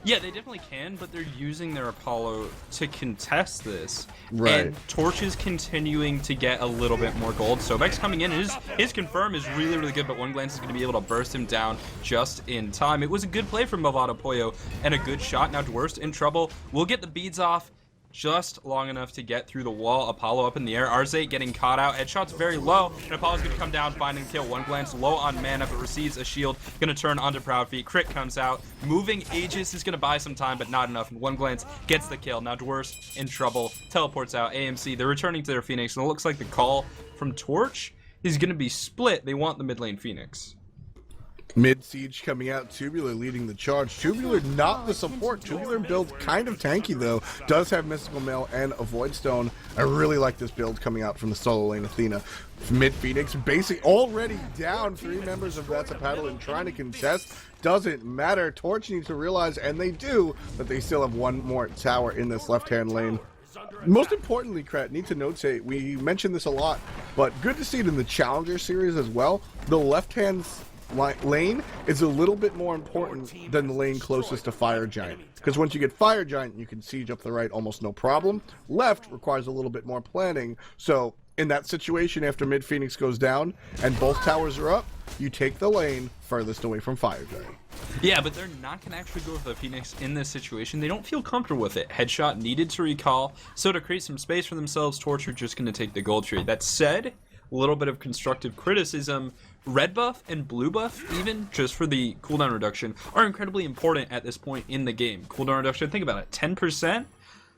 Yeah, they definitely can, but they're using their Apollo to contest this. Right. And Torch is continuing to get a little bit more gold. Sobek's coming in. His confirm is really, really good, but One Glance is going to be able to burst him down just in time. It was a good play from Movado Poyo and a good shot. Now Dwurst in trouble. We'll get the beads off just long enough to get through the wall. Apollo up in the air. Arzate getting caught out. Headshot's very low, and Apollo's going to come down, find and kill. One Glance low on mana, but receives a shield. Going to turn onto Proudfeet. Crit comes out. Moving Aegis is going to buy some time, but not enough. And One Glance gets the kill. Now Dwurst in trouble. Teleports out. AMC, they're returning to their Phoenix, and it looks like the call from Torch is going to be split. They want the mid lane Phoenix. Mid Siege coming out, Tubular leading the charge. Tubular not the support. Tubular build kind of tanky though. Does have Mystical Mail and a Void Stone. I really like this build coming out from the solo lane Athena. Mid Phoenix basic already down. 3 members of That's a Paddlin trying to contest. Doesn't matter. Torch needs to realize, and they do, that they still have one more tower in this left-hand lane. Most importantly, Cret, need to notate, we mentioned this a lot, but good to see it in the Challenger series as well. The left-hand lane is a little bit more important than the lane closest to Fire Giant. Because once you get Fire Giant, you can siege up the right almost no problem. Left requires a little bit more planning. So in that situation, after Mid Phoenix goes down and both towers are up, you take the lane furthest away from Fire Giant. Yeah, but they're not going to actually go with the Phoenix in this situation. They don't feel comfortable with it. Headshot needed to recall, so to create some space for themselves, Torch are just going to take the gold tree. That said, a little bit of constructive criticism. Red buff and blue buff, even just for the cooldown reduction, are incredibly important at this point in the game. Cooldown reduction, think about it, 10%?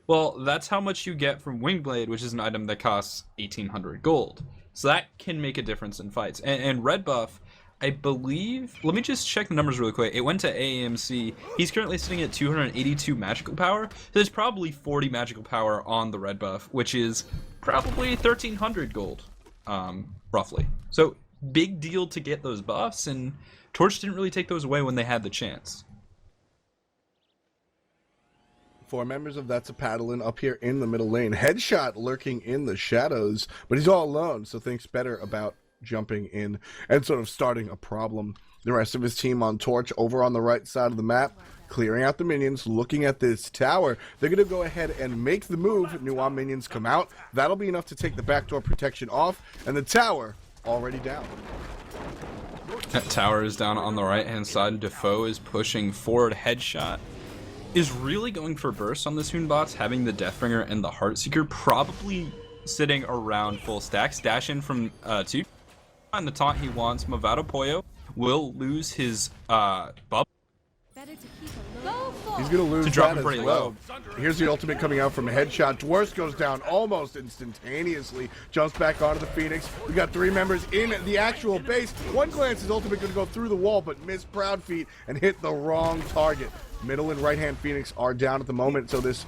Well, that's how much you get from Wingblade, which is an item that costs 1,800 gold. So that can make a difference in fights. And red buff, I believe, let me just check the numbers really quick. It went to AAMC. He's currently sitting at 282 magical power. So there's probably 40 magical power on the red buff, which is probably 1,300 gold, roughly. So big deal to get those buffs, and Torch didn't really take those away when they had the chance. For members of That's a Paddlin up here in the middle lane. Headshot lurking in the shadows, but he's all alone, so thinks better about jumping in and sort of starting a problem. The rest of his team on Torch over on the right side of the map, clearing out the minions, looking at this tower. They're going to go ahead and make the move. Nuam minions come out. That'll be enough to take the backdoor protection off, and the tower already down. That tower is down on the right-hand side. Defoe is pushing forward. Headshot is really going for burst on this Hoonbots, having the Deathbringer and the Heartseeker probably sitting around full stacks. Dash in from 2. And the taunt he wants. Movado Pollo will lose his bubble. He's going to lose to drop that him pretty as low. Here's the ultimate coming out from a headshot. Dwarf goes down almost instantaneously. Jumps back onto the Phoenix. We got 3 members in the actual base. One glance, his ultimate going to go through the wall, but missed Proudfeet and hit the wrong target. Middle and right-hand Phoenix are down at the moment, so this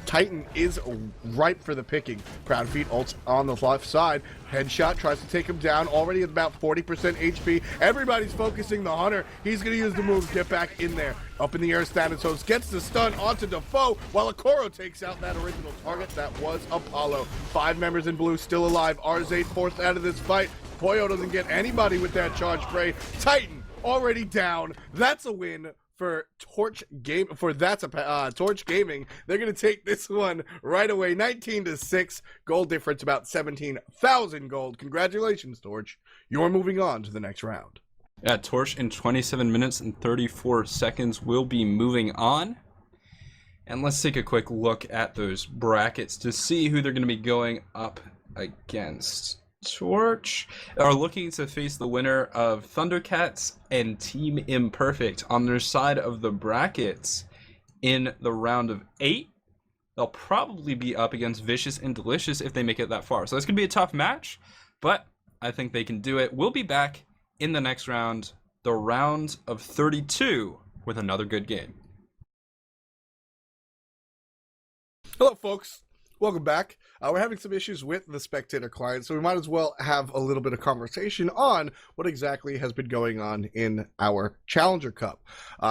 Titan is ripe for the picking. Proudfeet ults on the left side. Headshot tries to take him down, already at about 40% HP. Everybody's focusing the Hunter. He's going to use the moves, get back in there. Up in the air, Thanatos gets the stun onto Defoe, while Akoro takes out that original target. That was Apollo. 5 members in blue still alive. Rz forced out of this fight. Pollo doesn't get anybody with that charge spray. Titan already down. That's a win for Torch Gaming. They're going to take this one right away. 19-6. Gold difference about 17,000 gold. Congratulations, Torch. You're moving on to the next round. Yeah, Torch in 27 minutes and 34 seconds will be moving on. And let's take a quick look at those brackets to see who they're going to be going up against. Torch are looking to face the winner of Thundercats and Team Imperfect on their side of the brackets in the round of 8. They'll probably be up against Vicious and Delicious if they make it that far. So it's going to be a tough match, but I think they can do it. We'll be back in the next round, the round of 32, with another good game. Hello, folks. Welcome back. We're having some issues with the Spectator client, so we might as well have a little bit of conversation on what exactly has been going on in our Challenger Cup.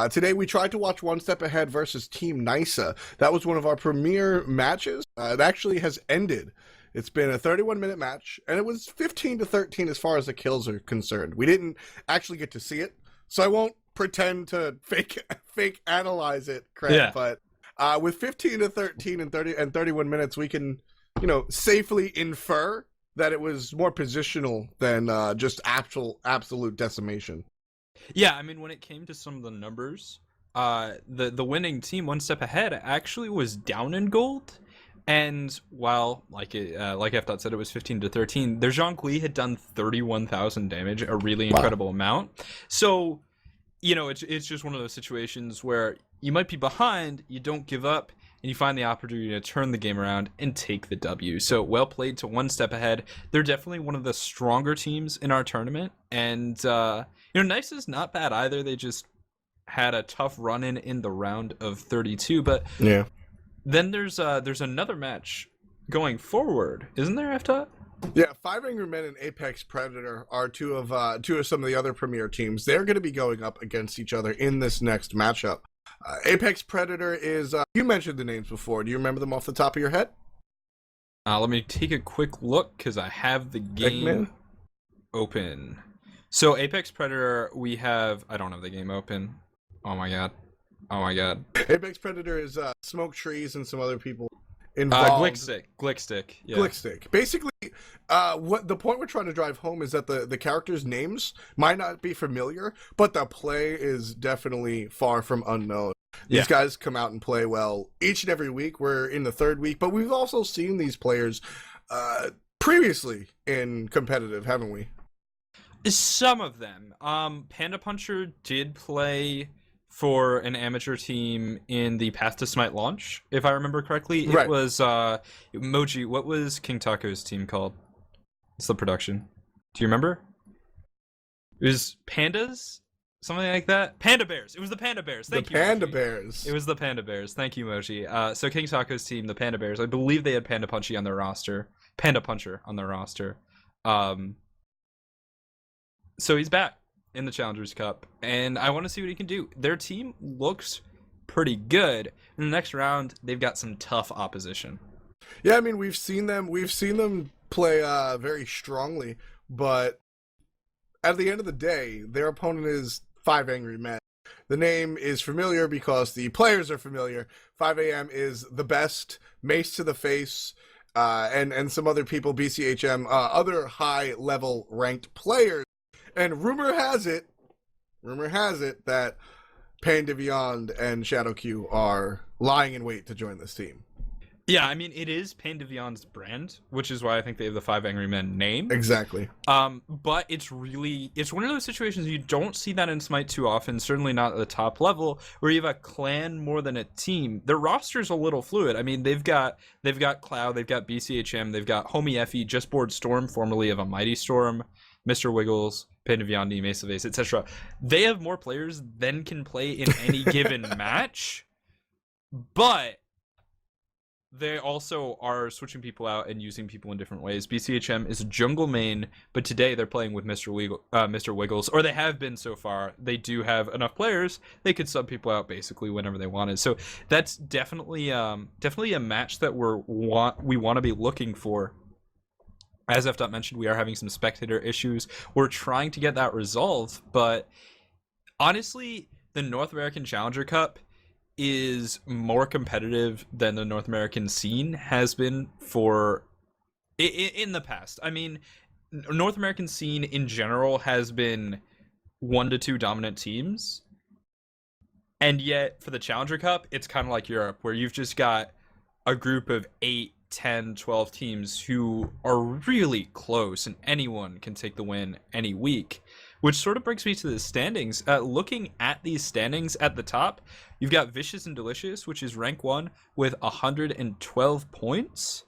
Today we tried to watch One Step Ahead versus Team Nysa. That was one of our premier matches. It actually has ended. It's been a 31-minute match, and it was 15-13 as far as the kills are concerned. We didn't actually get to see it, so I won't pretend to fake analyze it, Craig, Yeah. But with 15-13 and 31 minutes, we can, safely infer that it was more positional than just absolute decimation. Yeah, I mean, when it came to some of the numbers, the winning team, One Step Ahead, actually was down in gold. And while, like F-Dot said, it was 15-13, their Zhongli had done 31,000 damage, a really incredible amount. So, it's just one of those situations where you might be behind, you don't give up, and you find the opportunity to turn the game around and take the W. So well played to One Step Ahead. They're definitely one of the stronger teams in our tournament. And, Nice is not bad either. They just had a tough run in the round of 32. But yeah, then there's another match going forward, isn't there, F-Dot? Yeah, 5 Angry Men and Apex Predator are two of some of the other premier teams. They're going to be going up against each other in this next matchup. Apex Predator is, you mentioned the names before. Do you remember them off the top of your head? Let me take a quick look because I have the game open. So Apex Predator, we have. I don't have the game open. Oh my god. Oh my god. Apex Predator is Smoke Trees and some other people involved. Glickstick. Yeah. Glickstick. Basically, what the point we're trying to drive home is that the characters' names might not be familiar, but the play is definitely far from unknown. These guys come out and play well each and every week. We're in the third week, but we've also seen these players previously in competitive, haven't we? Some of them. Panda Puncher did play for an amateur team in the Path to Smite launch, if I remember correctly. It was Moji. What was King Taco's team called? It's the production. Do you remember? It was Pandas? Something like that? Panda Bears. It was the Panda Bears. Thank you, Panda Moji. Bears. It was the Panda Bears. Thank you, Moji. So King Taco's team, the Panda Bears, I believe they had Panda Punchy on their roster. Panda Puncher on their roster. So he's back in the Challengers Cup, and I want to see what he can do. Their team looks pretty good. In the next round, they've got some tough opposition. Yeah, I mean, we've seen them play very strongly, but at the end of the day, their opponent is 5 Angry Men. The name is familiar because the players are familiar. 5 AM is the best, Mace to the face, and some other people, BCHM, other high-level ranked players. And rumor has it that Pain to Beyond and Shadow Q are lying in wait to join this team. Yeah, I mean, it is Pain to Beyond's brand, which is why I think they have the 5 Angry Men name. Exactly. But it's one of those situations you don't see that in Smite too often, certainly not at the top level, where you have a clan more than a team. Their roster's a little fluid. I mean, they've got Cloud, they've got BCHM, they've got Homie Effie, just board Storm, formerly of a Mighty Storm, Mr. Wiggles, Pain to Beyond, Mesa Vase, etc. They have more players than can play in any given match, but they also are switching people out and using people in different ways. BCHM is a jungle main, but today they're playing with Mr. Wiggles, or they have been so far. They do have enough players; they could sub people out basically whenever they wanted. So that's definitely a match that we want to be looking for. As F. mentioned, we are having some spectator issues. We're trying to get that resolved, but honestly, the North American Challenger Cup is more competitive than the North American scene has been in the past. I mean, North American scene in general has been 1 to 2 dominant teams, and yet for the Challenger Cup, it's kind of like Europe, where you've just got a group of 8, 10, 12 teams who are really close, and anyone can take the win any week. Which sort of brings me to the standings. Looking at these standings at the top, you've got Vicious and Delicious, which is rank 1 with 112 points.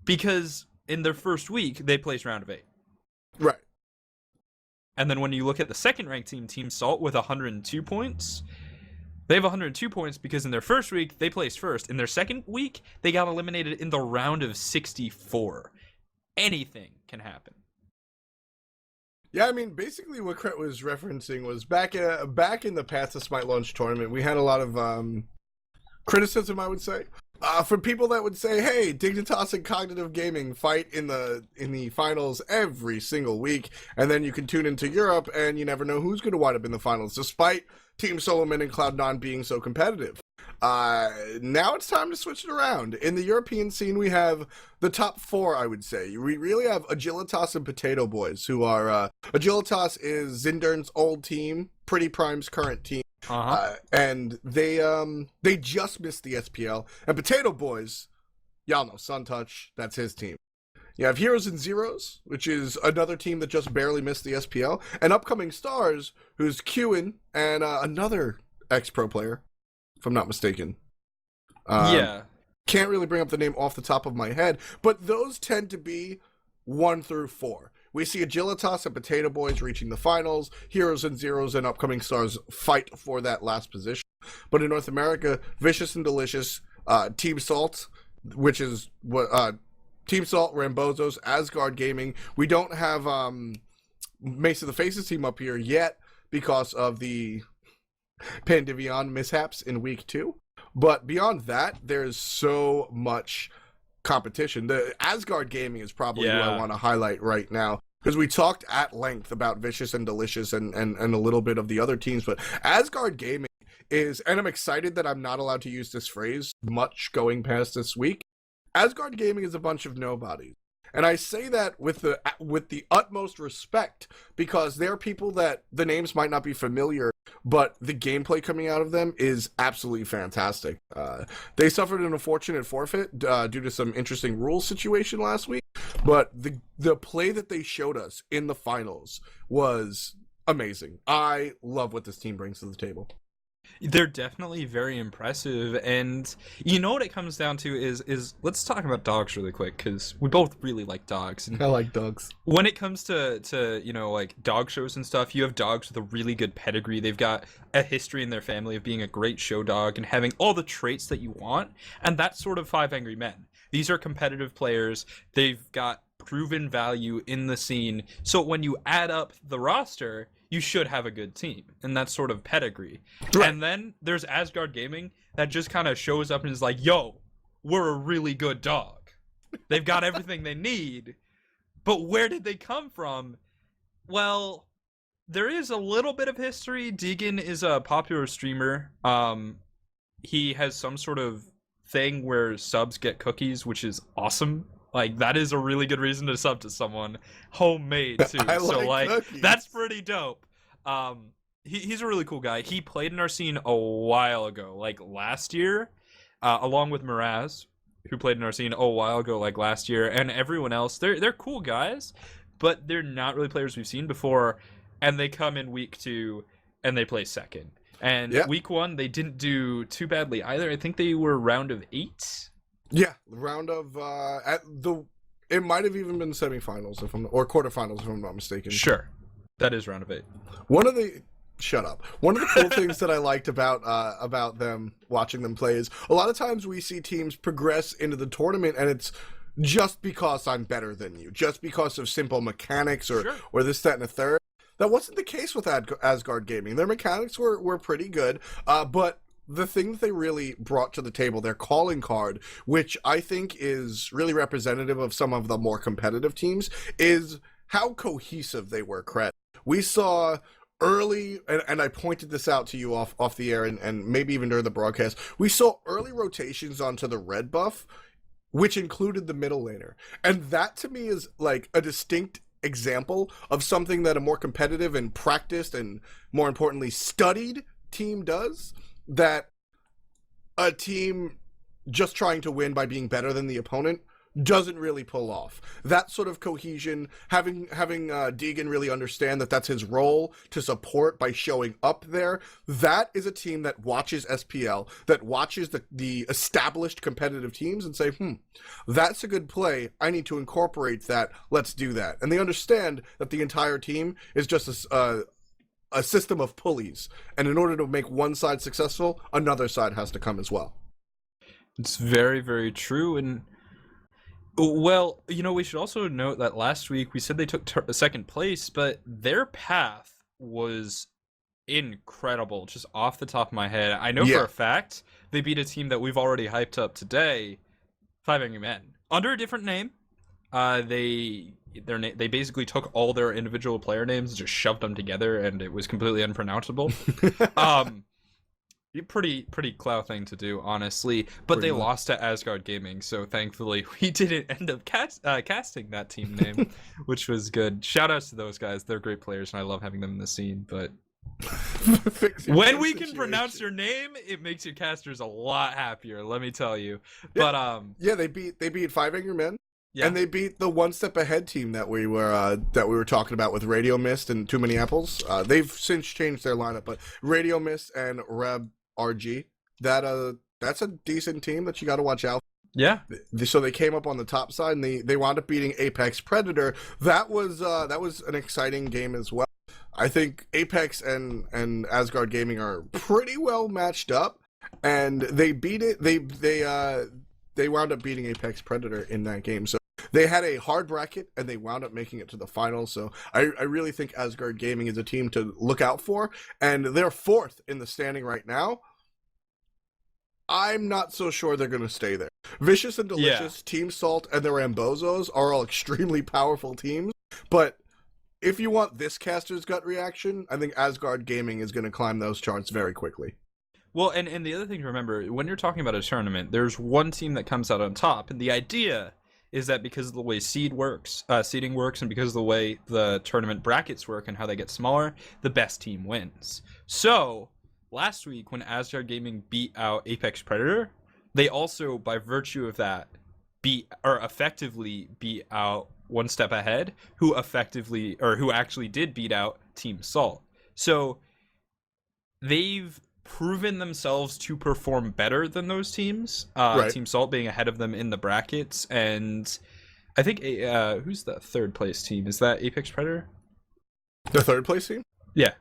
Because in their first week, they placed round of 8. Right. And then when you look at the second ranked team, Team Salt, with 102 points, they have 102 points because in their first week, they placed first. In their second week, they got eliminated in the round of 64. Anything can happen. Yeah, I mean, basically what Cret was referencing was back in the Path to Smite launch tournament, we had a lot of criticism, I would say, from people that would say, "Hey, Dignitas and Cognitive Gaming fight in the finals every single week, and then you can tune into Europe, and you never know who's going to wind up in the finals, despite Team Solomon and Cloud9 being so competitive." Now it's time to switch it around. In the European scene, we have the top 4, I would say. We really have Agilitas and Potato Boys, who are, Agilitas is Zindern's old team, Pretty Prime's current team. And they just missed the SPL. And Potato Boys, y'all know Suntouch, that's his team. You have Heroes and Zeros, which is another team that just barely missed the SPL. And Upcoming Stars, who's Qin and another ex-pro player, if I'm not mistaken. Yeah. Can't really bring up the name off the top of my head, but those tend to be 1 through 4. We see Agilitas and Potato Boys reaching the finals. Heroes and Zeros and Upcoming Stars fight for that last position. But in North America, Vicious and Delicious, Team Salt, which is what Team Salt, Rambozos, Asgard Gaming. We don't have Mace of the Faces team up here yet because of the Pandivion mishaps in week 2. But beyond that, there's so much competition. The Asgard Gaming is probably who I want to highlight right now. because we talked at length about Vicious and Delicious and a little bit of the other teams, but Asgard Gaming is, and I'm excited that I'm not allowed to use this phrase much going past this week. Asgard Gaming is a bunch of nobodies. And I say that with the utmost respect, because they're people that the names might not be familiar, but the gameplay coming out of them is absolutely fantastic. They suffered an unfortunate forfeit due to some interesting rules situation last week, but the play that they showed us in the finals was amazing. I love what this team brings to the table. They're definitely very impressive, and you know what it comes down to is let's talk about dogs really quick, because we both really like dogs. And I like dogs. when it comes to like dog shows and stuff, you have dogs with a really good pedigree. They've got a history in their family of being a great show dog and having all the traits that you want, and that's sort of Five Angry Men. These are competitive players. They've got proven value in the scene, so when you add up the roster, you should have a good team, and that's sort of pedigree. Right. And then there's Asgard Gaming that just kind of shows up and is like, yo, we're a really good dog. They've got everything they need, but where did they come from? Well, there is a little bit of history. Deegan is a popular streamer. He has some sort of thing where subs get cookies, which is awesome. Like, that is a really good reason to sub to someone. Homemade, too. So, like, that's pretty dope. He's a really cool guy. He played in our scene a while ago, like, last year, along with Miraz, who played in our scene a while ago, like, last year, and everyone else. They're cool guys, but they're not really players we've seen before, and they come in week 2, and they play second. And week 1, they didn't do too badly either. I think they were round of 8. Yeah, round of it might have even been semifinals or quarterfinals if I'm not mistaken. Sure, that is round of 8. One of the cool things that I liked about them watching them play is a lot of times we see teams progress into the tournament and it's just because I'm better than you, just because of simple mechanics or this, that, and a third. That wasn't the case with Asgard Gaming. Their mechanics were pretty good, but the thing that they really brought to the table, their calling card, which I think is really representative of some of the more competitive teams, is how cohesive they were, Cret. We saw early, and I pointed this out to you off the air and maybe even during the broadcast, we saw early rotations onto the red buff, which included the middle laner. And that to me is like a distinct example of something that a more competitive and practiced and more importantly studied team does, that a team just trying to win by being better than the opponent doesn't really pull off. That sort of cohesion, having Deegan really understand that that's his role to support by showing up there, that is a team that watches SPL, that watches the established competitive teams and say, that's a good play, I need to incorporate that, let's do that. And they understand that the entire team is just a system of pulleys, and in order to make one side successful, another side has to come as well. It's very, very true. And well, we should also note that last week we said they took second place, but their path was incredible, just off the top of my head. I know for a fact they beat a team that we've already hyped up today, Five Angry Men, under a different name. They basically took all their individual player names and just shoved them together, and it was completely unpronounceable. Pretty clout thing to do, honestly. But they lost to Asgard Gaming, so thankfully we didn't end up casting that team name, which was good. Shout outs to those guys; they're great players, and I love having them in the scene. But when we can pronounce your name, it makes your casters a lot happier. Let me tell you. Yeah. But they beat Five Angry Men. Yeah. And they beat the One Step Ahead team that we were talking about with Radio Mist and Too Many Apples. They've since changed their lineup, but Radio Mist and Reb RG, that's a decent team that you got to watch out for. Yeah. So they came up on the top side and they wound up beating Apex Predator. That was an exciting game as well. I think Apex and Asgard Gaming are pretty well matched up, and they beat it. They wound up beating Apex Predator in that game. So they had a hard bracket, and they wound up making it to the finals. So I really think Asgard Gaming is a team to look out for, and they're 4th in the standing right now. I'm not so sure they're going to stay there. Vicious and Delicious, Team Salt, and the Rambozos are all extremely powerful teams, but if you want this caster's gut reaction, I think Asgard Gaming is going to climb those charts very quickly. Well, and the other thing to remember, when you're talking about a tournament, there's one team that comes out on top, and the idea is that because of the way seeding works, and because of the way the tournament brackets work and how they get smaller, the best team wins. So, last week when Asgard Gaming beat out Apex Predator, they also, by virtue of that, effectively beat out One Step Ahead, who actually did beat out Team Salt. So, they've proven themselves to perform better than those teams. Right. Team Salt being ahead of them in the brackets, and I think who's the third place team? Is that Apex Predator? The third place team? Yeah.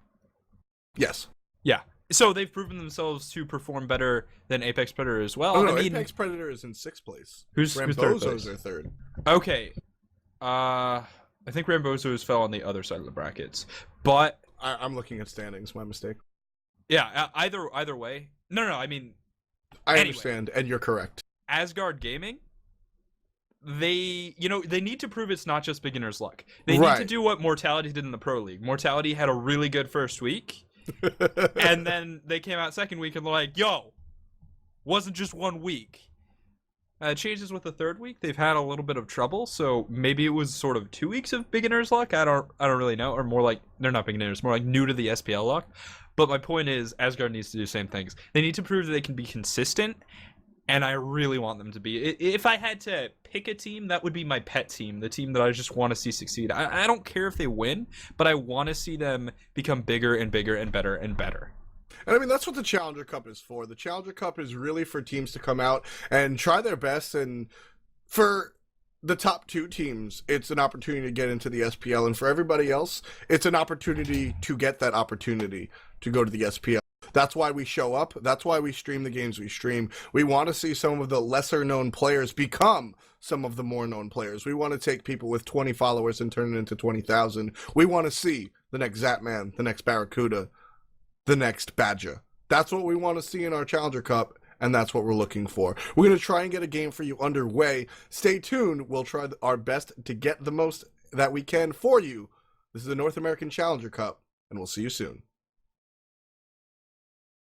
Yes. Yeah. So they've proven themselves to perform better than Apex Predator as well. Oh, no, I mean, Apex Predator is in 6th place. who's third Rambozo's place? are third. Okay. I think Rambozo's fell on the other side of the brackets, but I'm looking at standings. My mistake. yeah. Either way. No. I mean, I Anyway. understand, and you're correct. Asgard Gaming, they need to prove it's not just beginner's luck. They Right. need to do what Mortality did in the Pro League. Mortality had a really good first week, and then they came out second week and they're like, yo, wasn't just 1 week. Changes with the third week, they've had a little bit of trouble, so maybe it was sort of 2 weeks of beginner's luck. I don't really know, or more like they're not beginners, more like new to the SPL luck. But my point is, Asgard needs to do the same things. They need to prove that they can be consistent, and I really want them to be. If I had to pick a team, that would be my pet team, the team that I just want to see succeed. I don't care if they win, but I want to see them become bigger and bigger and better and better. And I mean, that's what the Challenger Cup is for. The Challenger Cup is really for teams to come out and try their best. And for the top 2 teams, it's an opportunity to get into the SPL. And for everybody else, it's an opportunity to get that opportunity to go to the SPL. That's why we show up. That's why we stream the games we stream. We want to see some of the lesser known players become some of the more known players. We want to take people with 20 followers and turn it into 20,000. We want to see the next Zapman, the next Barracuda, the next Badger. That's what we want to see in our Challenger Cup, and that's what we're looking for. We're going to try and get a game for you underway. Stay tuned. We'll try our best to get the most that we can for you. This is the North American Challenger Cup, and we'll see you soon.